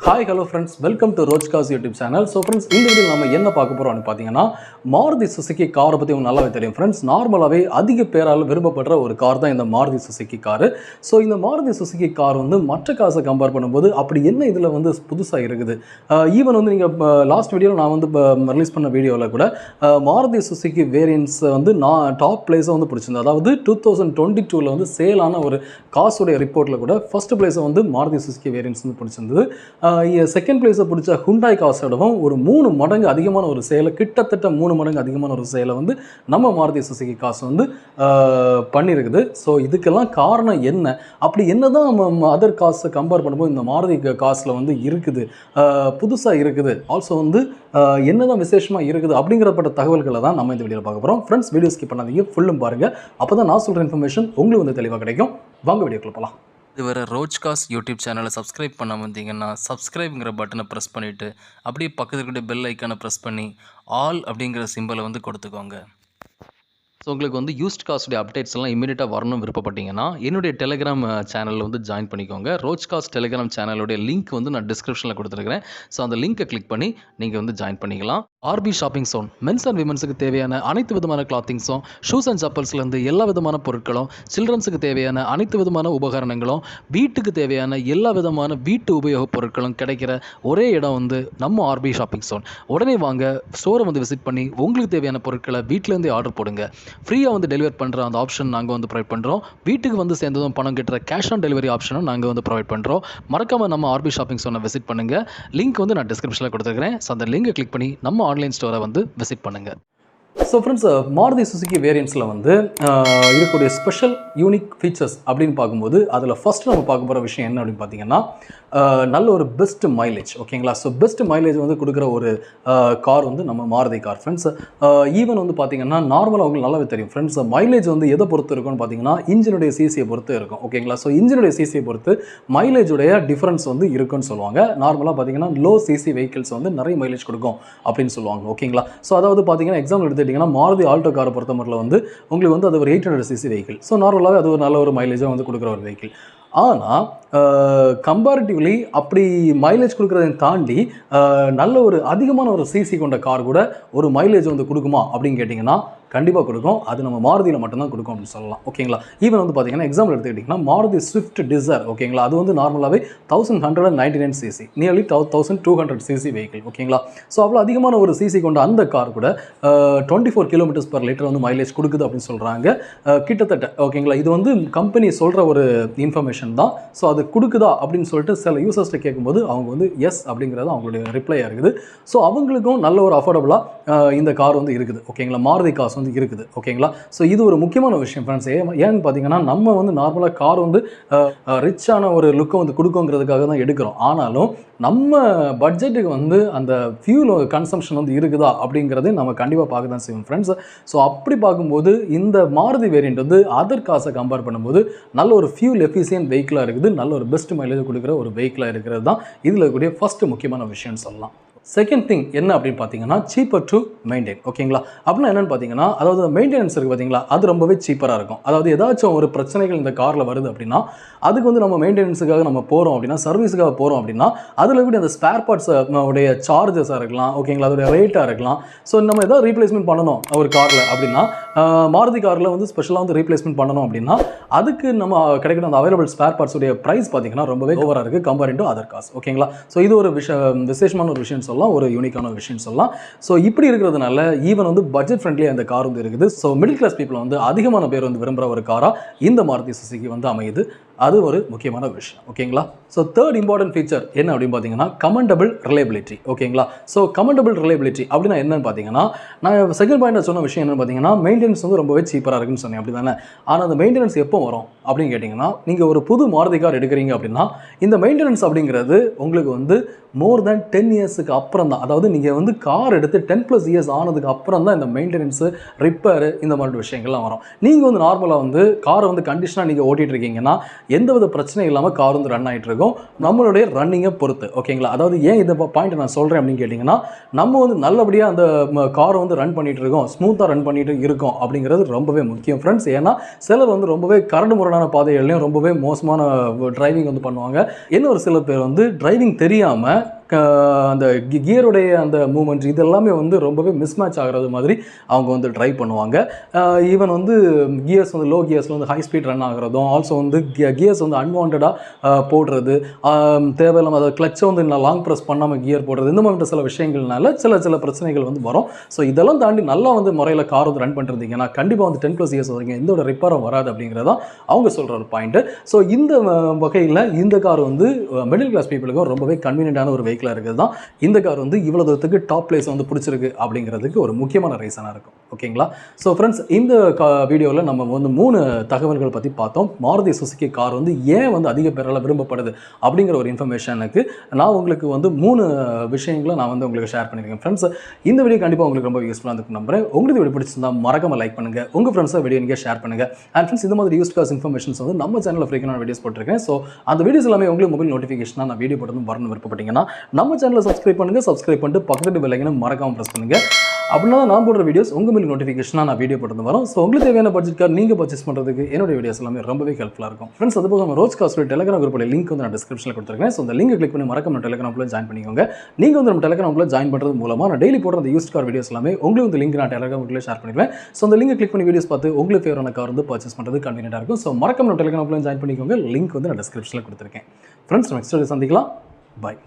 Hi, hello friends. Welcome to Roche YouTube channel. So friends, இந்த வீடியோல நாம என்ன பார்க்க போறோம்னு பாத்தீங்கன்னா மாருதி சுசுகி காரை பத்தி உங்களுக்கு நல்லாவே தெரியும் फ्रेंड्स. நார்மலாவே அதிக பேரால விரும்பப்படுற ஒரு கார் தான் இந்த மாருதி சுசுகி கார். சோ இந்த மாருதி சுசுகி கார் வந்து மற்ற காரை கம்பேர் பண்ணும்போது அப்படி என்ன இதுல வந்து புதுசா இருக்குது. ஈவன் வந்து நீங்க லாஸ்ட் வீடியோல நான் வந்து ரிலீஸ் பண்ண வீடியோல கூட மாருதி சுசுகி வேரியன்ட்ஸ் வந்து நான் டாப் பிளேஸை வந்து பிடிச்சிருந்தேன். அதாவது 2022ல வந்து சேல் ஆன ஒரு காசுடைய ரிப்போர்ட்ல கூட ஃபர்ஸ்ட் பிளேஸை வந்து மாருதி சுசுகி வேரியன்ட்ஸ் வந்து பிடிச்சிருந்தது. செகண்ட் பிளேஸை பிடிச்ச ஹுண்டாய் காசோடவும் ஒரு 3 மடங்கு அதிகமான ஒரு சேலை, கிட்டத்தட்ட 3 மடங்கு அதிகமான ஒரு சேலை வந்து நம்ம மாருதி சுசுகி காசு வந்து பண்ணியிருக்குது. ஸோ இதுக்கெல்லாம் காரணம் என்ன, அப்படி என்னதான் நம்ம அதர் காசை கம்பேர் பண்ணும்போது இந்த மாருதி காசில் வந்து இருக்குது, புதுசாக இருக்குது, ஆல்சோ வந்து என்னதான் விசேஷமாக இருக்குது அப்படிங்கிறப்பட்ட தகவல்களை தான் நம்ம இந்த வீடியோவில் பார்க்க போகிறோம். ஃப்ரெண்ட்ஸ், வீடியோ ஸ்கிப் பண்ணாதீங்க, ஃபுல்லும் பாருங்கள். அப்போ தான் நான் சொல்கிற இன்ஃபர்மேஷன் உங்களுக்கு வந்து தெளிவாக கிடைக்கும். வாங்க வீடியோக்குள்ள போகலாம். இதுவரை ரோஜ்காஸ் யூடியூப் சேனலை சப்ஸ்கிரைப் பண்ண வந்தீங்கன்னா சப்ஸ்கிரைப்ங்கிற பட்டனை ப்ரெஸ் பண்ணிவிட்டு அப்படியே பக்கத்தில் இருக்கிற பெல் ஐக்கானை ப்ரெஸ் பண்ணி ஆல் அப்படிங்கிற சிம்பிளை வந்து கொடுத்துக்கோங்க. ஸோ உங்களுக்கு வந்து யூஸ்ட் காஸ்ட்டுடைய அப்டேட்ஸ் எல்லாம் இமீடியட்டாக வரணும் விருப்பப்பட்டீங்கன்னா என்னுடைய டெலிகிராம் சேனலில் வந்து ஜாயின் பண்ணிக்கோங்க. ரோஜ்காஸ்ட் டெலிகிராம் சேனலுடைய லிங்க் வந்து நான் டிஸ்கிரிப்ஷனில் கொடுத்துருக்கிறேன். ஸோ அந்த லிங்க்கை கிளிக் பண்ணி நீங்கள் வந்து ஜாயின் பண்ணிக்கலாம். RP shopping zone mens and விமன்ஸுக்கு தேவையான அனைத்து விதமான கிளாத்திங்ஸும், ஷூஸ் அண்ட் சப்பல்ஸ்லேருந்து எல்லா விதமான பொருட்களும், சில்ட்ரன்ஸுக்கு தேவையான அனைத்து விதமான உபகரணங்களும், வீட்டுக்கு தேவையான எல்லா விதமான வீட்டு உபயோகப் பொருட்களும் கிடைக்கிற ஒரே இடம் வந்து நம்ம ஆர்பி ஷாப்பிங் ஜோன். உடனே வாங்க, ஸ்டோரை வந்து விசிட் பண்ணி உங்களுக்கு தேவையான பொருட்களை வீட்டிலேருந்தே ஆர்டர் போடுங்க. ஃப்ரீயாக வந்து டெலிவரி பண்ணுற அந்த ஆப்ஷன் நாங்கள் வந்து ப்ரொவைட் பண்ணுறோம். வீட்டுக்கு வந்து சேர்ந்ததும் பணம் கட்டுற கேஷ் ஆன் டெலிவரி ஆப்ஷனும் நாங்கள் வந்து ப்ரொவைட் பண்ணுறோம். மறக்காமல் நம்ம ஆர்பி ஷாப்பிங் ஜோனை விசிட் பண்ணுங்கள். லிங்க் வந்து நான் டிஸ்கிரிப்ஷனில் கொடுத்துருக்கிறேன். ஸோ அந்த லிங்கை கிளிக் பண்ணி நம்ம ஆன்லைன் ஸ்டோரை வந்து விசிட் பண்ணுங்கள். ஸோ ஃப்ரெண்ட்ஸ், மாருதி சுசுகி வேரியன்ட்ஸில் வந்து இருக்கக்கூடிய ஸ்பெஷல் யூனிக் ஃபீச்சர்ஸ் அப்படின்னு பார்க்கும்போது அதில் ஃபஸ்ட்டு நம்ம பார்க்க போகிற விஷயம் என்ன அப்படின்னு பார்த்தீங்கன்னா நல்ல ஒரு பெஸ்ட் மைலேஜ். ஓகேங்களா? ஸோ பெஸ்ட் மைலேஜ் வந்து கொடுக்குற ஒரு கார் வந்து நம்ம மாருதி கார் ஃப்ரெண்ட்ஸ். ஈவன் வந்து பார்த்தீங்கன்னா நார்மலாக உங்களுக்கு நல்லாவே தெரியும் ஃப்ரெண்ட்ஸ், மைலேஜ் வந்து எதை பொறுத்து இருக்கும்னு பார்த்தீங்கன்னா இன்ஜினுடைய சிசியை பொறுத்து இருக்கும். ஓகேங்களா? ஸோ இன்ஜினுடைய சிசியை பொறுத்து மைலேஜுடைய டிஃப்ரென்ஸ் வந்து இருக்குன்னு சொல்லுவாங்க. நார்மலாக பார்த்தீங்கன்னா லோ சிசி வெஹிக்கிள்ஸ் வந்து நிறைய மைலேஜ் கொடுக்கும் அப்படின்னு சொல்லுவாங்க. ஓகேங்களா? ஸோ அதாவது பார்த்தீங்கன்னா எக்ஸாம்பிள் எடுத்துக்கிட்டிங்கன்னா மாருதி ஆல்டோ காரை பொறுத்த மட்டும் வந்து உங்களுக்கு வந்து அது ஒரு 800 சிசி வெஹிக்கிள். ஸோ நார்மலாகவே அது ஒரு நல்ல ஒரு மைலேஜாக வந்து கொடுக்குற ஒரு வெஹிக்கிள். ஆனால் கம்பேரிட்டிவ்லி அப்படி மைலேஜ் கொடுக்குறதையும் தாண்டி நல்ல ஒரு அதிகமான ஒரு சிசி கொண்ட கார் கூட ஒரு மைலேஜ் வந்து கொடுக்குமா அப்படின்னு கேட்டிங்கன்னா கண்டிப்பாக கொடுக்கும். அது நம்ம மாருதியில் மட்டும்தான் கொடுக்கும் அப்படின்னு சொல்லலாம். ஓகேங்களா? ஈவன் வந்து பார்த்தீங்கன்னா எக்ஸாம்பிள் எடுத்துக்கிட்டிங்கன்னா மாருதி ஸ்விஃப்ட் டிசைர். ஓகேங்களா? அது வந்து நார்மலாகவே 1199 சிசி, நியர்லி 1200 சிசி வெஹிக்கிள். ஓகேங்களா? ஸோ அவ்வளோ அதிகமான ஒரு சிசி கொண்ட அந்த கார் கூட 24 km/லிட்டர் வந்து மைலேஜ் கொடுக்குது அப்படின்னு சொல்கிறாங்க கிட்டத்தட்ட. ஓகேங்களா? இது வந்து கம்பெனி சொல்கிற ஒரு இன்ஃபர்மேஷன் தான். ஸோ அது கொடுக்குதா அப்படின்னு சொல்லிட்டு சில யூசர்ஸ்ட்டை கேட்கும்போது அவங்க வந்து எஸ் அப்படிங்கிறது அவங்களுடைய ரிப்ளையாக இருக்குது. ஸோ அவங்களுக்கும் நல்ல ஒரு அஃபோர்டபுளாக இந்த கார் வந்து இருக்குது. ஓகேங்களா? மாருதி காசு வந்து இருக்குது. ஓகேங்களா? ஸோ இது ஒரு முக்கியமான விஷயம் ஃப்ரெண்ட்ஸ். ஏன்னு பார்த்தீங்கன்னா நம்ம வந்து நார்மலாக கார் வந்து ரிச்சான ஒரு லுக்கை வந்து கொடுக்குங்கிறதுக்காக தான் எடுக்கிறோம். ஆனாலும் நம்ம பட்ஜெட்டுக்கு வந்து அந்த ஃபியூல் கன்சம்ஷன் வந்து இருக்குதா அப்படிங்கிறதே நம்ம கண்டிப்பாக பார்க்க தான் செய்வோம் ஃப்ரெண்ட்ஸ். ஸோ அப்படி பார்க்கும்போது இந்த மாருதி வேரியண்ட் வந்து அதர் காசை கம்பேர் பண்ணும்போது நல்ல ஒரு ஃபியூல் எஃபிஷியன்ட் வெஹிக்கிளாக இருக்குது, நல்ல ஒரு பெஸ்ட் மைலேஜ் கொடுக்குற ஒரு வெஹிக்கிளாக இருக்கிறது தான் இதில் இருக்கக்கூடிய ஃபஸ்ட்டு முக்கியமான விஷயம்னு சொல்லலாம். செகண்ட் திங் என்ன அப்படின்னு பார்த்தீங்கன்னா சீப்பர் டு மெயின்டைன். ஓகேங்களா? அப்படின்னா என்னென்னு பார்த்தீங்கன்னா அதாவது மெயின்டெனன்ஸ் இருக்குது பார்த்தீங்களா, அது ரொம்பவே சீப்பராக இருக்கும். அதாவது ஏதாச்சும் ஒரு பிரச்சனைகள் இந்த காரில் வருது அப்படின்னா அதுக்கு வந்து நம்ம மெயின்டெனன்ஸுக்காக நம்ம போகிறோம் அப்படின்னா, சர்வீஸுக்காக போகிறோம் அப்படின்னா அதில் கூட அந்த ஸ்பேர் பார்ட்ஸ் உடைய சார்ஜஸாக இருக்கலாம். ஓகேங்களா? அதோடைய ரேட்டாக இருக்கலாம். ஸோ நம்ம எதாவது ரீப்ளேஸ்மெண்ட் பண்ணணும் ஒரு காரில் அப்படின்னா மாருதி காரில் வந்து ஸ்பெஷலாக வந்து ரீப்ளேஸ்மெண்ட் பண்ணணும் அப்படின்னா அதுக்கு நம்ம கிடைக்கிற அந்த அவைலபிள் ஸ்பேர் பார்ட்ஸுடைய ப்ரைஸ் பார்த்தீங்கன்னா ரொம்பவே ஓவராக இருக்குது கம்பேரிங் டு அதர் காஸ். ஓகேங்களா? ஸோ இது ஒரு விசேஷமான ஒரு விஷயம் சொல்லலாம், ஒரு யூனிக்கான விஷயம் சொல்லலாம். ஸோ இப்படி இருக்கிறதுனால ஈவன் வந்து பட்ஜெட் ஃப்ரெண்ட்லியாக இந்த கார் வந்து இருக்குது. ஸோ மிடில் கிளாஸ் பீப்புள் வந்து அதிகமான பேர் வந்து விரும்புகிற ஒரு காராக இந்த மாருதி சுசுகி வந்து அமையுது. அது ஒரு முக்கியமான விஷயம். ஓகேங்களா? ஸோ தேர்ட் இம்பார்ட்டன்ட் ஃபீச்சர் என்ன அப்படின்னு பார்த்தீங்கன்னா கமெண்டபிள் ரிலையபிலிட்டி. ஓகேங்களா? ஸோ கமெண்டபிள் ரிலையபிலிட்டி அப்படின்னா என்னன்னு பார்த்தீங்கன்னா நான் செகண்ட் பாயிண்ட் சொன்ன விஷயம் என்னன்னு பார்த்தீங்கன்னா மெயின்டெனன்ஸ் வந்து ரொம்பவே சீப்பராக இருக்குன்னு சொன்னேன். அப்படி தானே? ஆனால் அந்த மெயின்டெனன்ஸ் எப்போ வரும் அப்படின்னு கேட்டிங்கன்னா நீங்கள் ஒரு புது மாருதி கார் எடுக்கிறீங்க அப்படின்னா இந்த மெயின்டெனன்ஸ் அப்படிங்கிறது உங்களுக்கு வந்து மோர் தேன் 10 இயர்ஸுக்கு அப்புறம் தான். அதாவது நீங்கள் வந்து கார் எடுத்து 10+ இயர்ஸ் ஆனதுக்கு அப்புறம் தான் இந்த மெயின்டெனன்ஸு, ரிப்பேரு, இந்த மாதிரி விஷயங்கள்லாம் வரும். நீங்கள் வந்து நார்மலாக வந்து காரை வந்து கண்டிஷனாக நீங்கள் ஓட்டிகிட்டு இருக்கீங்கன்னா எந்தவித பிரச்சனை இல்லாமல் கார் வந்து ரன் ஆகிட்டு இருக்கும் நம்மளுடைய ரன்னிங்கை பொறுத்து. ஓகேங்களா? அதாவது ஏன் இந்த பாயிண்ட் நான் சொல்கிறேன் அப்படின்னு கேட்டிங்கன்னா, நம்ம வந்து நல்லபடியாக அந்த காரை வந்து ரன் பண்ணிகிட்டு இருக்கோம், ஸ்மூத்தாக ரன் பண்ணிட்டு இருக்கோம் அப்படிங்கிறது ரொம்பவே முக்கியம் ஃப்ரெண்ட்ஸ். ஏன்னா சிலர் வந்து ரொம்பவே கரடு முரடான பாதைகள்லையும் ரொம்பவே மோசமான டிரைவிங் வந்து பண்ணுவாங்க. இன்னொரு சில பேர் வந்து டிரைவிங் தெரியாமல் அந்த கியருடைய அந்த மூமெண்ட் இதெல்லாமே வந்து ரொம்பவே மிஸ்மேட்ச் ஆகிறது மாதிரி அவங்க வந்து ட்ரைவ் பண்ணுவாங்க. ஈவன் வந்து கியர்ஸ் வந்து லோ கியர்ஸில் வந்து ஹை ஸ்பீட் ரன் ஆகிறதும், ஆல்சோ வந்து கியர்ஸ் வந்து அன்வான்டாக போடுறது, தேவையில்லாமல் அதை கிளச்சை வந்து நான் லாங் ப்ரெஸ் பண்ணாமல் கியர் போடுறது, இந்த மாதிரி சில விஷயங்கள்னால சில பிரச்சனைகள் வந்து வரும். ஸோ இதெல்லாம் தாண்டி நல்லா வந்து முறையில் கார் வந்து ரன் பண்ணிருந்தீங்கன்னா கண்டிப்பாக வந்து 10+ இயர்ஸ் வரைக்கும் எந்த ஒரு ரிப்பேரும் வராது அப்படிங்கிறதான் அவங்க சொல்கிற ஒரு பாயிண்ட்டு. ஸோ இந்த வகையில் இந்த கார் வந்து மிடில் கிளாஸ் பீப்புளுக்கும் ரொம்பவே கன்வீனியன்டான ஒரு வெஹிக்கிளாக இருக்குது தான். இந்த கார் வந்து இவ்வளோ தூரத்துக்கு டாப் பிளேஸ் வந்து பிடிச்சிருக்கு அப்படிங்கிறதுக்கு ஒரு முக்கியமான ரீசனாக இருக்கும். ஓகேங்களா? ஸோ ஃப்ரெண்ட்ஸ், இந்த வீடியோவில் நம்ம வந்து 3 தகவல்கள் பற்றி பார்த்தோம். மாருதி சுசுகி கார் வந்து ஏன் வந்து அதிக பேரால் விரும்பப்படுது அப்படிங்கிற ஒரு இன்ஃபர்மேஷனுக்கு நான் உங்களுக்கு வந்து 3 விஷயங்களை நான் வந்து உங்களுக்கு ஷேர் பண்ணியிருக்கேன் ஃப்ரெண்ட்ஸ். இந்த வீடியோ கண்டிப்பாக உங்களுக்கு ரொம்ப யூஸ்ஃபுல்லாக இருக்கும் நம்புறேன். உங்களுக்கு வீடியோ பிடிச்சிருந்தா மறக்காம லைக் பண்ணுங்கள், உங்கள் ஃப்ரெண்ட்ஸை வீடியோ நீங்கள் ஷேர் பண்ணுங்கள். அண்ட் ஃப்ரெண்ட்ஸ், இந்த மாதிரி யூஸ் காஸ் இன்ஃபர்மேஷன்ஸ் வந்து நம்ம சேனலில் ஃப்ரீக்கான வீடியோஸ் போட்டிருக்கேன். ஸோ அந்த வீடியோஸ் எல்லாமே உங்களுக்கு மொபைல் நோட்டிஃபிகேஷனாக நான் வீடியோ போட்டு வரணும்னு விருப்பப்பட்டீங்கன்னா நம்ம சேனலை சப்ஸ்கிரைப் பண்ணுங்கள். சப்ஸ்கிரைப் பண்ணிட்டு பக்கத்து பெல் ஐக்கனை மறக்காம ப்ரெஸ் பண்ணுங்கள். அப்படின்னா தான் நான் போடுற வீடியோஸ் உங்கள் மேலே நோட்டிஃபிகேஷனாக நான் வீடியோ போட்டு வரும். ஸோ உங்களுக்கு தேவையான பட்ஜெட் கார் நீங்கள் பர்ச்சேஸ் பண்ணுறதுக்கு என்னோட வீடியோஸ் எல்லாமே ரொம்பவே ஹெல்ப்ஃபுல்லாக இருக்கும் ஃப்ரெண்ட்ஸ். அது போக நம்ம ரோச் காஸ்ட் டெலிகிராம் குரூப்போட லிங்க் வந்து நான் டிஸ்கிரிப்ஷனில் கொடுத்துருக்கேன். ஸோ அந்த லிங்கை கிளிக் பண்ணி மறக்காம டெலிகிராமில் ஜாயின் பண்ணிக்கோங்க. நீங்கள் வந்து நம்ம டெலிகிராமில் ஜாயின் பண்ணுறது மூலமாக நான் டெய்லி போடுற அந்த யூஸ்ட் கார் வீடியோஸ் எல்லாமே உங்களுக்கு வந்து லிங்க் நான் டெலிகிராமில் ஷேர் பண்ணிடுவேன். ஸோ அந்த லிங்கை கிளிக் பண்ணி வீடியோஸ் பார்த்து உங்களுக்கு ஃபேவரான கார் வந்து பர்ச்சேஸ் பண்ணுறது கன்வீனியன்ட்டாக இருக்கும். ஸோ மறக்காம நம்ம டெலிகிராமில் ஜாயின் பண்ணிக்கோங்க. லிங்க் வந்து நான் டிஸ்கிரிப்ஷனில் கொடுத்துருக்கேன் ஃப்ரெண்ட்ஸ். நெக்ஸ்ட் வீடியோ சந்திக்கலாம். பாய்.